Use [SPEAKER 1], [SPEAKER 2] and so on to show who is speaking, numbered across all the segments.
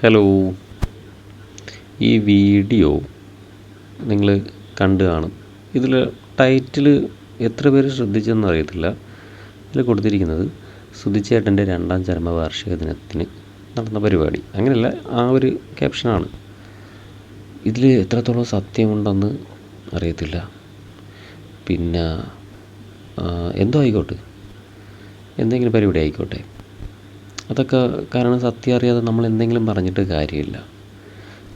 [SPEAKER 1] Hello, ഈ video നിങ്ങൾ കണ്ടു കാണും. ഇതിൽ ടൈറ്റിൽ എത്ര പേര് ശ്രദ്ധിച്ചെന്ന് അറിയത്തില്ല. ഇതിൽ കൊടുത്തിരിക്കുന്നത് സുധിച്ചേട്ടൻ്റെ 2ാം ചരമവാർഷിക ദിനത്തിന് നടന്ന പരിപാടി. അങ്ങനെയല്ല, ആ ഒരു ക്യാപ്ഷനാണ്. ഇതിൽ എത്രത്തോളം സത്യമുണ്ടെന്ന് അറിയത്തില്ല. പിന്നെ എന്തോ ആയിക്കോട്ടെ, എന്തെങ്കിലും പരിപാടി ആയിക്കോട്ടെ, അതൊക്കെ കാരണം സത്യം അറിയാതെ നമ്മൾ എന്തെങ്കിലും പറഞ്ഞിട്ട് കാര്യമില്ല.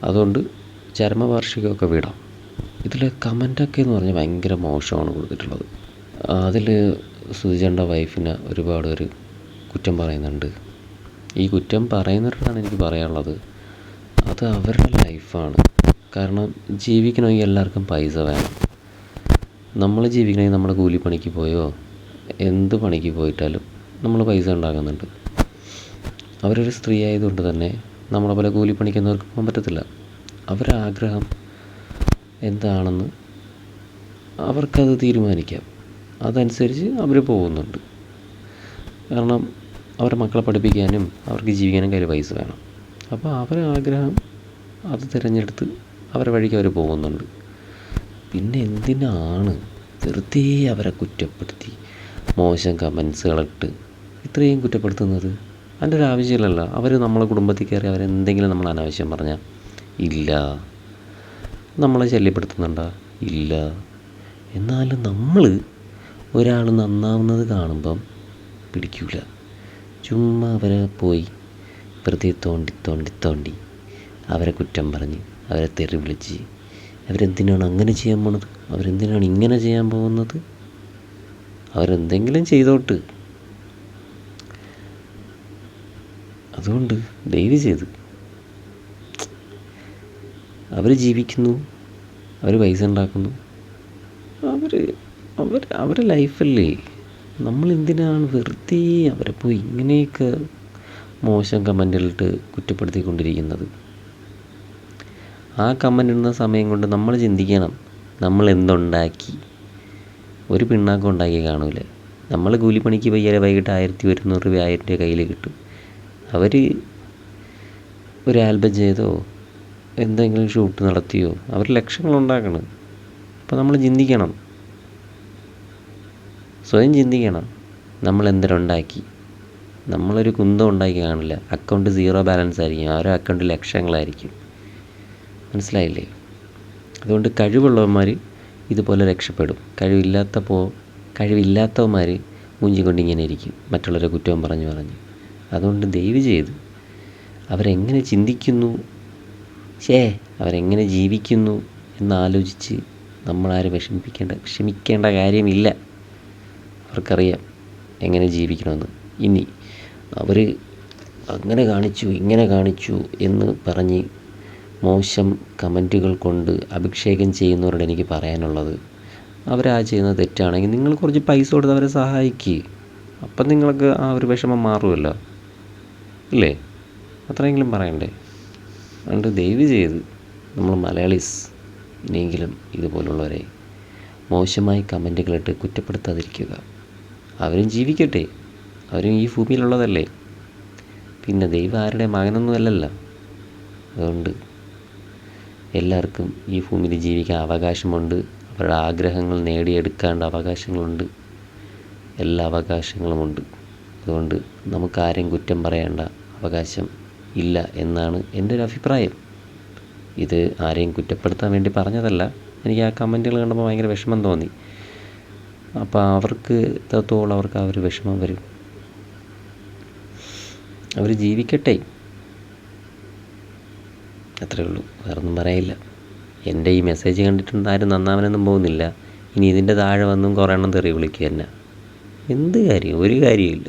[SPEAKER 1] അതുകൊണ്ട് ചരമവാർഷികമൊക്കെ വിടാം. ഇതിൽ കമൻ്റൊക്കെ എന്ന് പറഞ്ഞാൽ ഭയങ്കര മോശമാണ് കൊടുത്തിട്ടുള്ളത്. അതിൽ സുധിച്ചേട്ടൻ്റെ വൈഫിനെ ഒരുപാട് പേര് കുറ്റം പറയുന്നുണ്ട്. ഈ കുറ്റം പറയുന്നവരോടാണ് എനിക്ക് പറയാനുള്ളത്, അത് അവരുടെ ലൈഫാണ്. കാരണം ജീവിക്കണമെങ്കിൽ എല്ലാവർക്കും പൈസ വേണം. നമ്മൾ ജീവിക്കണമെങ്കിൽ നമ്മൾ കൂലിപ്പണിക്ക് പോയോ എന്ത് പണിക്ക് പോയിട്ടാലും നമ്മൾ പൈസ ഉണ്ടാക്കുന്നുണ്ട്. അവരൊരു സ്ത്രീ ആയതുകൊണ്ട് തന്നെ നമ്മളെ പോലെ കൂലിപ്പണിക്കുന്നവർക്ക് പോകാൻ പറ്റത്തില്ല. അവരുടെ ആഗ്രഹം എന്താണെന്ന് അവർക്കത് തീരുമാനിക്കാം. അതനുസരിച്ച് അവർ പോകുന്നുണ്ട്. കാരണം അവരുടെ മക്കളെ പഠിപ്പിക്കാനും അവർക്ക് ജീവിക്കാനും കയ്യിൽ പൈസ വേണം. അപ്പോൾ അവരുടെ ആഗ്രഹം അത് തിരഞ്ഞെടുത്ത് അവരുടെ വഴിക്ക് അവർ പോകുന്നുണ്ട്. പിന്നെ എന്തിനാണ് വെറുതെ അവരെ കുറ്റപ്പെടുത്തി മോശം കമൻസുകളിട്ട് ഇത്രയും കുറ്റപ്പെടുത്തുന്നത്? അതിൻ്റെ ഒരു ആവശ്യമില്ലല്ലോ. അവർ നമ്മളെ കുടുംബത്തിൽ കയറി അവരെന്തെങ്കിലും നമ്മൾ അനാവശ്യം പറഞ്ഞാൽ ഇല്ല. നമ്മളെ ശല്യപ്പെടുത്തുന്നുണ്ടോ? ഇല്ല. എന്നാലും നമ്മൾ ഒരാൾ നന്നാവുന്നത് കാണുമ്പം പിടിക്കില്ല. ചുമ്മാ അവരെ പോയി വെറുതെ തോണ്ടി അവരെ കുറ്റം പറഞ്ഞ് അവരെ തെറി വിളിച്ച് അവരെന്തിനാണ് അങ്ങനെ ചെയ്യാൻ പോണത്, അവരെന്തിനാണ് ഇങ്ങനെ ചെയ്യാൻ പോകുന്നത്? അവരെന്തെങ്കിലും ചെയ്തോട്ട്. അതുകൊണ്ട് ദയവ് ചെയ്ത് അവർ ജീവിക്കുന്നു, അവർ പൈസ ഉണ്ടാക്കുന്നു, അവരുടെ ലൈഫല്ലേ. നമ്മളെന്തിനാണ് വെറുതെ അവരെ പോയി ഇങ്ങനെയൊക്കെ മോശം കമൻറ്റുകളിട്ട് കുറ്റപ്പെടുത്തിക്കൊണ്ടിരിക്കുന്നത്? ആ കമൻ്റ് ഇടുന്ന സമയം കൊണ്ട് നമ്മൾ ചിന്തിക്കണം, നമ്മൾ എന്തുണ്ടാക്കി. ഒരു പിണ്ണാക്കം ഉണ്ടാക്കി കാണൂല. നമ്മൾ കൂലിപ്പണിക്ക് പോയാൽ വൈകിട്ട് 1100 രൂപ 1000 രൂപ കയ്യിൽ കിട്ടും. അവർ ഒരു ആൽബം ചെയ്തോ എന്തെങ്കിലും ഷൂട്ട് നടത്തിയോ അവർ ലക്ഷങ്ങളുണ്ടാക്കണം. അപ്പോൾ നമ്മൾ ചിന്തിക്കണം, സ്വയം ചിന്തിക്കണം, നമ്മൾ എന്തിനുണ്ടാക്കി. നമ്മളൊരു കുന്തം ഉണ്ടാക്കി കാണില്ല. അക്കൗണ്ട് 0 ബാലൻസ് ആയിരിക്കും, അവരുടെ അക്കൗണ്ട് ലക്ഷങ്ങളായിരിക്കും. മനസ്സിലായില്ലേ? അതുകൊണ്ട് കഴിവുള്ളവന്മാർ ഇതുപോലെ രക്ഷപ്പെടും. കഴിവില്ലാത്തവന്മാർ മൂഞ്ചിക്കൊണ്ടിങ്ങനെ ഇരിക്കും, മറ്റുള്ളവരെ കുറ്റവും പറഞ്ഞ്. അതുകൊണ്ട് ദയവ് ചെയ്ത് അവരെങ്ങനെ ചിന്തിക്കുന്നു, അവരെങ്ങനെ ജീവിക്കുന്നു എന്നാലോചിച്ച് നമ്മളാരും ക്ഷമിക്കേണ്ട കാര്യമില്ല. അവർക്കറിയാം എങ്ങനെ ജീവിക്കണമെന്ന്. ഇനി അവർ അങ്ങനെ കാണിച്ചു ഇങ്ങനെ കാണിച്ചു എന്ന് പറഞ്ഞ് മോശം കമൻറ്റുകൾ കൊണ്ട് അഭിഷേകം ചെയ്യുന്നവരോട് എനിക്ക് പറയാനുള്ളത്, അവരാ ചെയ്യുന്നത് തെറ്റാണെങ്കിൽ നിങ്ങൾ കുറച്ച് പൈസ കൊടുത്ത് അവരെ സഹായിക്കുക. അപ്പം നിങ്ങൾക്ക് ആ ഒരു വിഷമം മാറുമല്ലോ, ഇല്ലേ? അത്രയെങ്കിലും പറയണ്ടേ? അതുകൊണ്ട് ദയവ് ചെയ്ത് നമ്മൾ മലയാളീസ് ഇനിയെങ്കിലും ഇതുപോലുള്ളവരെ മോശമായി കമൻറ്റുകളിട്ട് കുറ്റപ്പെടുത്താതിരിക്കുക. അവരും ജീവിക്കട്ടെ, അവരും ഈ ഭൂമിയിലുള്ളതല്ലേ. പിന്നെ ദൈവം ആരുടെ മകനൊന്നുമല്ലല്ലോ. അതുകൊണ്ട് എല്ലാവർക്കും ഈ ഭൂമിയിൽ ജീവിക്കാൻ അവകാശമുണ്ട്. അവരുടെ ആഗ്രഹങ്ങൾ നേടിയെടുക്കേണ്ട അവകാശങ്ങളുണ്ട്. എല്ലാ അവകാശങ്ങളുമുണ്ട്. അതുകൊണ്ട് നമുക്കാരെയും കുറ്റം പറയേണ്ട അവകാശം ഇല്ല എന്നാണ് എൻ്റെ ഒരു അഭിപ്രായം. ഇത് ആരെയും കുറ്റപ്പെടുത്താൻ വേണ്ടി പറഞ്ഞതല്ല. എനിക്ക് ആ കമൻറ്റുകൾ കണ്ടപ്പോൾ ഭയങ്കര വിഷമം തോന്നി. അപ്പോൾ അവർക്ക് എത്രത്തോളം അവർക്ക് ആ ഒരു വിഷമം വരും. അവർ ജീവിക്കട്ടെ, അത്രേ ഉള്ളൂ. വേറൊന്നും പറയില്ല. എൻ്റെ ഈ മെസ്സേജ് കണ്ടിട്ടുണ്ട് ആരും നന്നാവാനൊന്നും പോകുന്നില്ല. ഇനി ഇതിൻ്റെ താഴെ വന്നും കുറേ എണ്ണം തെറി വിളിക്കുക തന്നെ. എന്ത് കാര്യം? ഒരു കാര്യമില്ല.